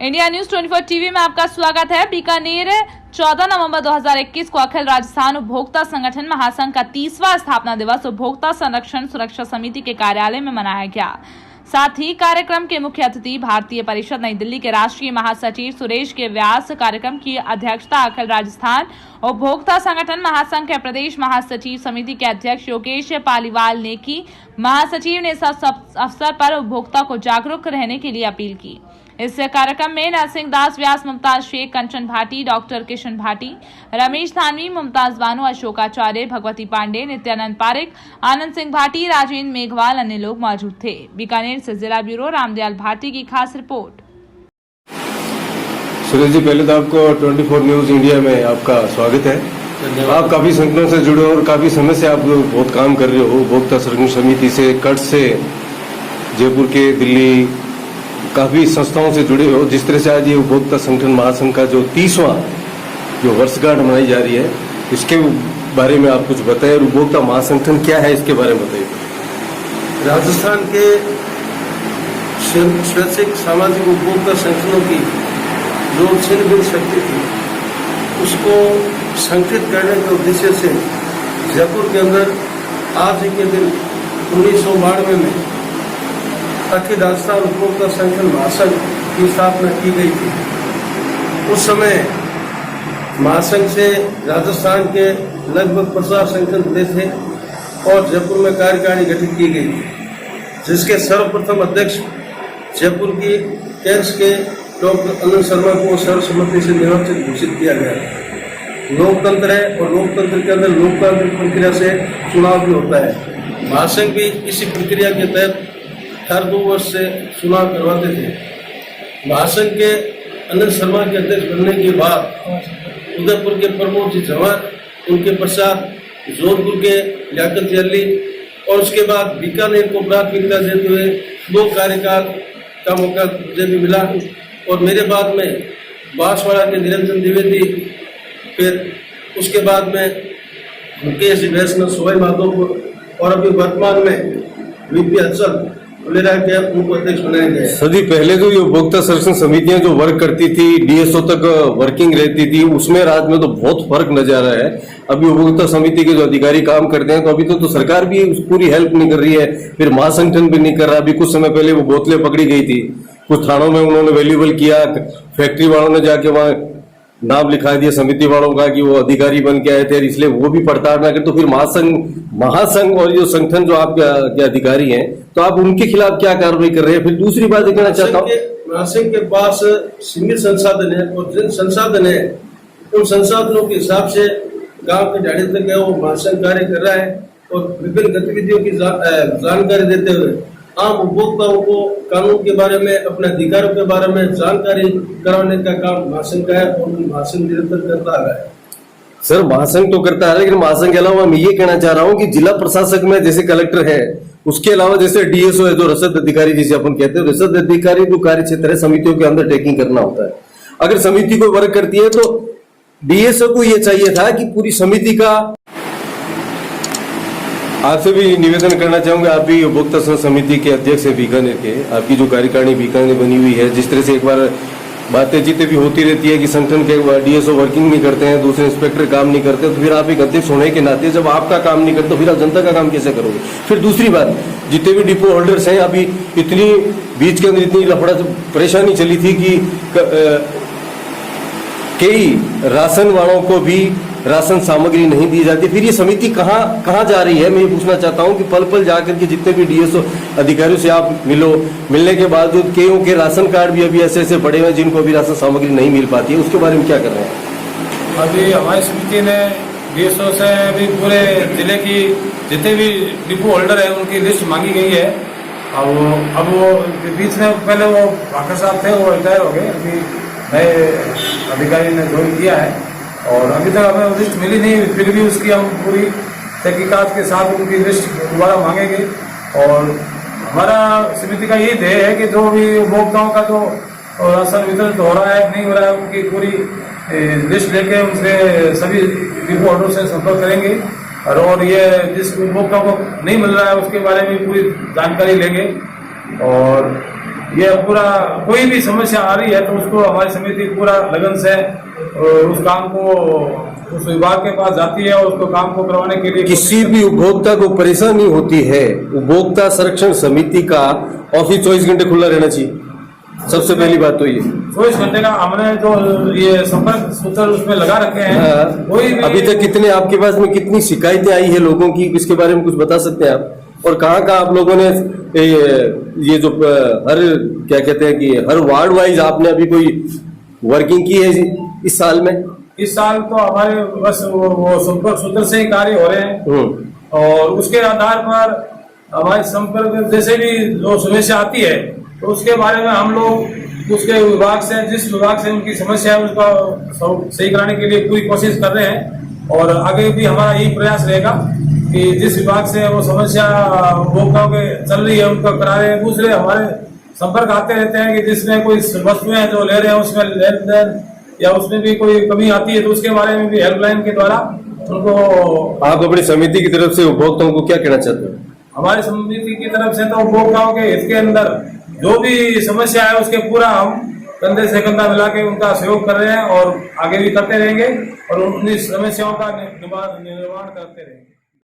India news 24 TV में आपका स्वागत है। बीकानेर 14 नवंबर 2021 को अखिल राजस्थान उपभोक्ता संगठन महासंघ का 30वां स्थापना दिवस उपभोक्ता संरक्षण सुरक्षा समिति के कार्यालय में मनाया गया। साथ ही कार्यक्रम के मुख्य अतिथि भारतीय परिषद नई दिल्ली के राष्ट्रीय महासचिव सुरेश के व्यास, कार्यक्रम की अध्यक्षता अखिल राजस्थान उपभोक्ता संगठन महासंघ के प्रदेश महासचिव समिति के अध्यक्ष योगेश पालीवाल ने की। महासचिव ने इस अवसर पर उपभोक्ता को जागरूक रहने के लिए अपील की। इस कार्यक्रम में नरसिंह दास व्यास, मुमताज शेख, कंचन भाटी, डॉक्टर किशन भाटी, रमेश थानवी, मुमताज बानो, अशोकाचार्य, भगवती पांडे, नित्यानंद पारिक, आनंद सिंह भाटी, राजेंद्र मेघवाल अन्य लोग मौजूद थे। बीकानेर से जिला ब्यूरो रामदयाल भारती की खास रिपोर्ट। सुरेश जी, पहले तो आपको 24 न्यूज इंडिया में आपका स्वागत है। आप काफी संगठनों से जुड़े हो और काफी समय से आप बहुत काम कर रहे हो उपभोक्ता संरक्षण समिति से, कट से, जयपुर के, दिल्ली, काफी संस्थाओं से जुड़े हो। जिस तरह से आज ये उपभोक्ता संगठन महासंघ का जो 30वां जो वर्षगांठ मनाई जा रही है, इसके बारे में आप कुछ बताएं। और उपभोक्ता महासंगठन क्या है, इसके बारे में बताइए। राजस्थान के स्वैच्छिक सामाजिक उपभोक्ता संगठनों की जो छिन्न भिन्न शक्ति थी, उसको संगठित करने के उद्देश्य से जयपुर के अंदर आज ही के दिन 1992 में अखिल राजस्थान उपभोक्ता संगठन महासंघ की स्थापना की गई थी। उस समय महासंघ से राजस्थान के लगभग 50 संगठन जुड़े थे और जयपुर में कार्यकारिणी गठित की गई थी, जिसके सर्वप्रथम अध्यक्ष जयपुर की कैंस के डॉक्टर अनंत शर्मा को सर्वसम्मति से निर्वाचित घोषित किया गया। लोकतंत्र है और लोकतंत्र के अंदर लोकतांत्रिक प्रक्रिया से चुनाव भी होता है। महासंघ भी इसी प्रक्रिया के तहत हर 2 वर्ष से चुनाव करवाते थे। महासंघ के अनंत शर्मा के अध्यक्ष बनने के बाद उदयपुर के प्रमोद जी जवाहर, उनके पश्चात जोधपुर के लियाकत अली और उसके बाद बीकानेर को प्राथमिकता देते हुए 2 कार्यकाल का मौका मुझे भी मिला। और मेरे बाद में बांसवाड़ा के निरंजन द्विवेदी, फिर उसके बाद में मुकेश जी वैष्णव, सोहई माधोपुर और अभी वर्तमान में वीपी अचल उनको अध्यक्ष बनाया गया। सदी पहले तो ये उपभोक्ता संरक्षण समितियां जो वर्क करती थी, डीएसओ तक वर्किंग रहती थी, उसमें राज्य में तो बहुत फर्क नजर आ रहा है। अभी उपभोक्ता समिति के जो अधिकारी काम करते हैं, तो अभी तो सरकार भी पूरी हेल्प नहीं कर रही है, फिर महासंगठन भी नहीं कर रहा। अभी कुछ समय पहले वो बोतलें पकड़ी गई थी, कुछ थानों में उन्होंने वैल्यूएबल किया, फैक्ट्री वालों ने जाके वहां नाम लिखा दिया समिति वालों का कि वो अधिकारी बन के आए थे, इसलिए वो भी पड़ताल ना कर। तो फिर महासंघ और जो संगठन जो आपके अधिकारी हैं, तो आप उनके खिलाफ क्या कार्रवाई कर रहे हैं? फिर दूसरी बात कहना चाहता हूँ, महासंघ के पास सीमित संसाधन है और जिन संसाधन है उन संसाधनों के हिसाब से गांव के ढाड़ी तक है वो महासंघ कार्य कर रहा है और विभिन्न गतिविधियों की जानकारी देते हुए आम उपभोक्ताओं को कानून के बारे में, अपने अधिकारों के बारे में जानकारी कराने का काम महासंघ का है और महासंघ निरंतर करता आ रहा है। सर, महासंघ तो करता है, लेकिन महासंघ के अलावा मैं ये कहना चाह रहा हूँ कि जिला प्रशासक में जैसे कलेक्टर है, उसके अलावा जैसे डीएसओ है, जो रसद अधिकारी जिसे अपन कहते हैं, रसद अधिकारी जो कार्य क्षेत्र है समितियों के अंदर टेकिंग करना होता है। अगर समिति को वर्क करती है तो डीएसओ को ये चाहिए था कि पूरी समिति का। आपसे भी निवेदन करना चाहूंगा, आप भी उपभोक्ता संरक्षण समिति के अध्यक्ष है बीकानेर के, आपकी जो कार्यकारिणी बीकानेर बनी हुई है, जिस तरह से एक बार बातें चीतें भी होती रहती है कि संगठन के डीएसओ वर्किंग नहीं करते हैं, दूसरे इंस्पेक्टर काम नहीं करते, तो फिर आप एक अध्यक्ष होने के नाते जब आपका काम नहीं करते तो फिर आप जनता का काम कैसे करोगे? फिर दूसरी बात, जितने भी डिपो होल्डर्स हैं, अभी इतनी बीच के अंदर इतनी लफड़ा परेशानी चली थी कि कई राशन वालों को भी राशन सामग्री नहीं दी जाती। फिर ये समिति कहाँ जा रही है? मैं ये पूछना चाहता हूँ कि पल पल जाकर के जितने भी डीएसओ अधिकारियों से आप मिलने के बावजूद कईयों के राशन कार्ड भी अभी ऐसे पड़े हुए जिनको अभी राशन सामग्री नहीं मिल पाती है, उसके बारे में क्या कर रहे हैं? अभी हमारी समिति ने डीएसओ से अभी पूरे जिले की जितने भी डिपो होल्डर है उनकी लिस्ट मांगी गई है। अब वो बीच में पहले वो भाकर साहब थे, वो रिटायर हो गए, अभी नए अधिकारी ने ज्वाइन किया है और अभी तक हमें लिस्ट मिली नहीं। फिर भी उसकी हम पूरी तहकीकात के साथ उनकी लिस्ट दोबारा मांगेंगे और हमारा समिति का यही ध्येय है कि जो भी उपभोक्ताओं का जो राशन वितरण हो रहा है नहीं हो रहा है, उनकी पूरी लिस्ट लेके उनसे सभी डिपो होल्डर से संपर्क करेंगे और ये जिस उपभोक्ता को नहीं मिल रहा है उसके बारे में पूरी जानकारी लेंगे और ये पूरा कोई भी समस्या आ रही है तो उसको हमारी समिति पूरा लगन से उस काम को उस विभाग के पास जाती है और उसको काम को करवाने के लिए किसी भी उपभोक्ता को परेशानी होती है, उपभोक्ता संरक्षण समिति का ऑफिस 24 घंटे खुला रहना चाहिए। सबसे पहली बात तो ये 24 घंटे का हमने जो ये संपर्क सूत्र उसमें लगा रखे हैं। हाँ, कोई भी अभी तक कितने आपके पास में कितनी शिकायतें आई है लोगों की, इसके बारे में कुछ बता सकते हैं आप? और कहाँ आप लोगों ने ये जो हर क्या कहते हैं कि हर वार्ड वाइज आपने अभी कोई वर्किंग की है इस साल में? इस साल तो हमारे बस वो संपर्क सूत्र से ही कार्य हो रहे हैं और उसके आधार पर हमारे संपर्क जैसे भी जो समस्या आती है तो उसके बारे में हम लोग उसके विभाग से जिस विभाग से उनकी समस्या है उसका सही कराने के लिए पूरी कोशिश कर रहे हैं और आगे भी हमारा यही प्रयास रहेगा कि जिस विभाग से वो समस्या उपभोक्ताओं के चल रही है उनको करा रहे हैं। दूसरे हमारे संपर्क आते रहते हैं कि जिसमें कोई वस्तुएं जो ले रहे हैं उसमें लेन देन या उसमें भी कोई कमी आती है तो उसके बारे में भी हेल्पलाइन के द्वारा उनको। आप अपनी समिति की तरफ से उपभोक्ताओं को क्या कहना चाहते हैं? हमारी समिति की तरफ से तो उपभोक्ताओं के हित के अंदर जो भी समस्या है उसके पूरा हम कंधे से कंधा मिला के उनका सहयोग कर रहे हैं और आगे भी करते रहेंगे और उनकी समस्याओं का निर्माण करते रहेंगे।